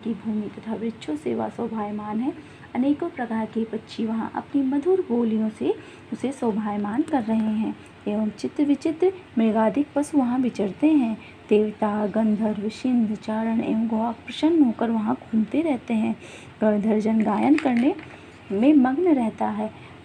की भूमि तथा वृक्षों से वह शोभायमान है। अनेकों प्रकार के पक्षी वहाँ अपनी मधुर बोलियों से उसे शोभायमान कर रहे हैं एवं चित्र विचित्र मृगादिक पशु वहाँ विचरते हैं। देवता, गंधर्व, सिंध, चारण एवं गौक प्रसन्न होकर वहाँ घूमते रहते हैं। गणधर जन गायन करने में मग्न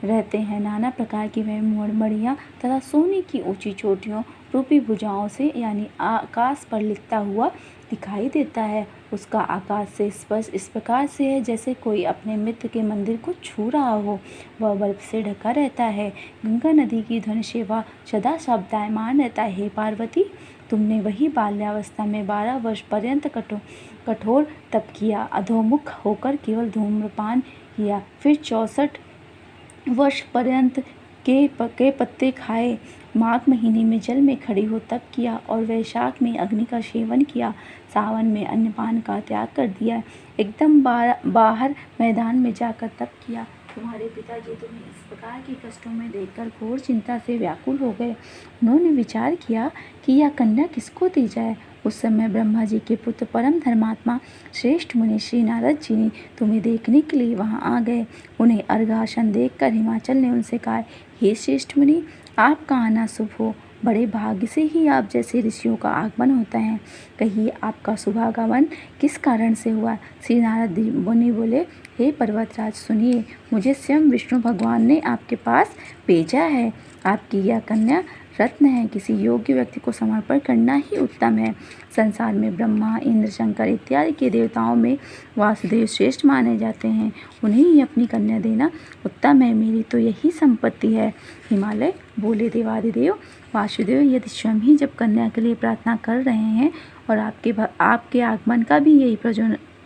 रहते हैं। नाना प्रकार की वह मणियाँ तथा सोने की ऊंची चोटियों रूपी भुजाओं से यानी आकाश पर लिखता हुआ दिखाई देता है। उसका आकाश से स्पर्श इस प्रकार से है जैसे कोई अपने मित्र के मंदिर को छू रहा हो। वह बर्फ से ढका रहता है। गंगा नदी की ध्वनि से वह सदा शब्दायमान रहता है। हे पार्वती, तुमने वही बाल्यावस्था में 12 वर्ष पर्यंत कठोर तप किया, अधोमुख होकर केवल धूम्रपान किया, फिर 64 वर्ष पर्यंत के पत्ते खाए, माघ महीने में जल में खड़ी हो तप किया और वैशाख में अग्नि का सेवन किया, सावन में अन्नपान का त्याग कर दिया, एकदम बाहर मैदान में जाकर तप किया। तुम्हारे पिताजी तुम्हें इस प्रकार के कष्टों में देखकर घोर चिंता से व्याकुल हो गए। उन्होंने विचार किया कि यह कन्या किसको दी जाए। उस समय ब्रह्मा जी के पुत्र परम धर्मात्मा श्रेष्ठ मुनि श्री नारद जी ने तुम्हें देखने के लिए वहां आ गए। उन्हें अर्घासन देखकर हिमाचल ने उनसे कहा, हे श्रेष्ठ मुनि, आपका आना शुभ हो। बड़े भाग्य से ही आप जैसे ऋषियों का आगमन होता है। कहिए आपका शुभागमन किस कारण से हुआ। श्री नारद मुनि बोले, हे पर्वतराज सुनिए, मुझे स्वयं विष्णु भगवान ने आपके पास भेजा है। आपकी यह कन्या रत्न है। किसी योग्य व्यक्ति को समर्पण करना ही उत्तम है। संसार में ब्रह्मा, इंद्र, शंकर इत्यादि के देवताओं में वासुदेव श्रेष्ठ माने जाते हैं। उन्हें ही अपनी कन्या देना उत्तम है। मेरी तो यही संपत्ति है। हिमालय बोले, देवादिदेव वासुदेव, यदि स्वयं ही जब कन्या के लिए प्रार्थना कर रहे हैं और आपके आगमन का भी यही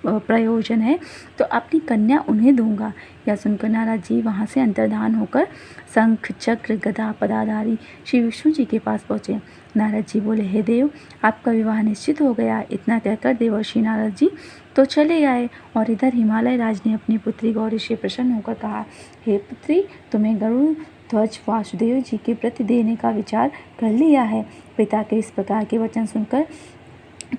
प्रयोजन है तो अपनी कन्या उन्हें दूंगा। यह सुनकर नारद जी वहाँ से अंतर्धान होकर शंख, चक्र, गदा पदाधारी श्री विष्णु जी के पास पहुँचे। नारद जी बोले, हे देव, आपका विवाह निश्चित हो गया। इतना कहकर देवर्षि नारद जी तो चले आए और इधर हिमालय राज ने अपनी पुत्री गौरी से प्रसन्न होकर कहा, हे पुत्री, तुम्हें गरुड़ ध्वज वासुदेव जी के प्रति देने का विचार कर लिया है। पिता के इस प्रकार के वचन सुनकर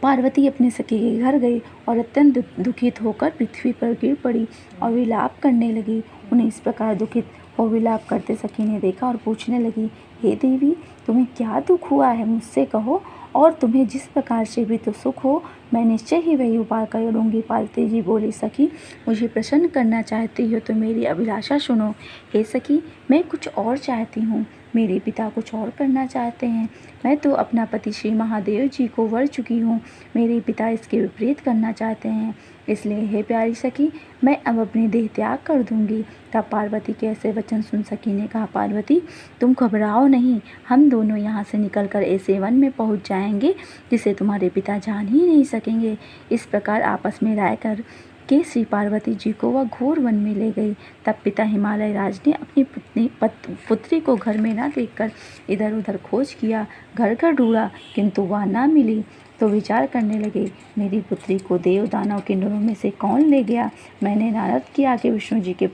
पार्वती अपने सखी के घर गई और अत्यंत दुखित होकर पृथ्वी पर गिर पड़ी और विलाप करने लगी। उन्हें इस प्रकार दुखित और विलाप करते सखी ने देखा और पूछने लगी, हे देवी, तुम्हें क्या दुख हुआ है, मुझसे कहो, और तुम्हें जिस प्रकार से भी तो सुख हो मैं निश्चय ही वही उपाय करूँगी। पार्वती जी बोली, सखी, मुझे प्रसन्न करना चाहती हो तो मेरी अभिलाषा सुनो। हे सखी, मैं कुछ और चाहती हूँ, मेरे पिता कुछ और करना चाहते हैं। मैं तो अपना पति श्री महादेव जी को वर चुकी हूँ, मेरे पिता इसके विपरीत करना चाहते हैं। इसलिए हे प्यारी सखी, मैं अब अपनी देह त्याग कर दूंगी। तब पार्वती के ऐसे वचन सुन सखी ने कहा, पार्वती, तुम घबराओ नहीं, हम दोनों यहाँ से निकलकर ऐसे वन में पहुँच जाएंगे जिसे तुम्हारे पिता जान ही नहीं सकेंगे। इस प्रकार आपस में राय कर के श्री पार्वती जी को वह घोर वन में ले गई। तब पिता हिमालय राज ने अपनी पुत्री को घर में न देखकर इधर उधर खोज किया, घर घर ढूंढा, किंतु वह न मिली। तो विचार करने लगे, मेरी पुत्री को देव दानव के नरों में से कौन ले गया। मैंने नारद के आगे विष्णु जी के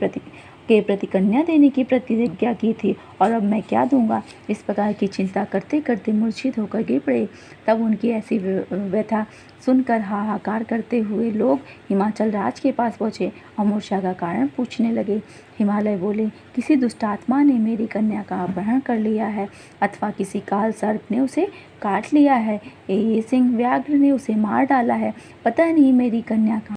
प्रति कन्या देने की प्रतिज्ञा की थी और अब मैं क्या दूंगा। इस प्रकार की चिंता करते करते मूर्छित होकर गिर पड़े। तब उनकी ऐसी व्यथा सुनकर हाहाकार करते हुए लोग हिमाचल राज के पास पहुँचे और मूर्छा का कारण पूछने लगे। हिमालय बोले, किसी दुष्ट आत्मा ने मेरी कन्या का अपहरण कर लिया है अथवा किसी काल सर्प ने उसे काट लिया है, ये सिंह व्याघ्र ने उसे मार डाला है। पता नहीं मेरी कन्या कहाँ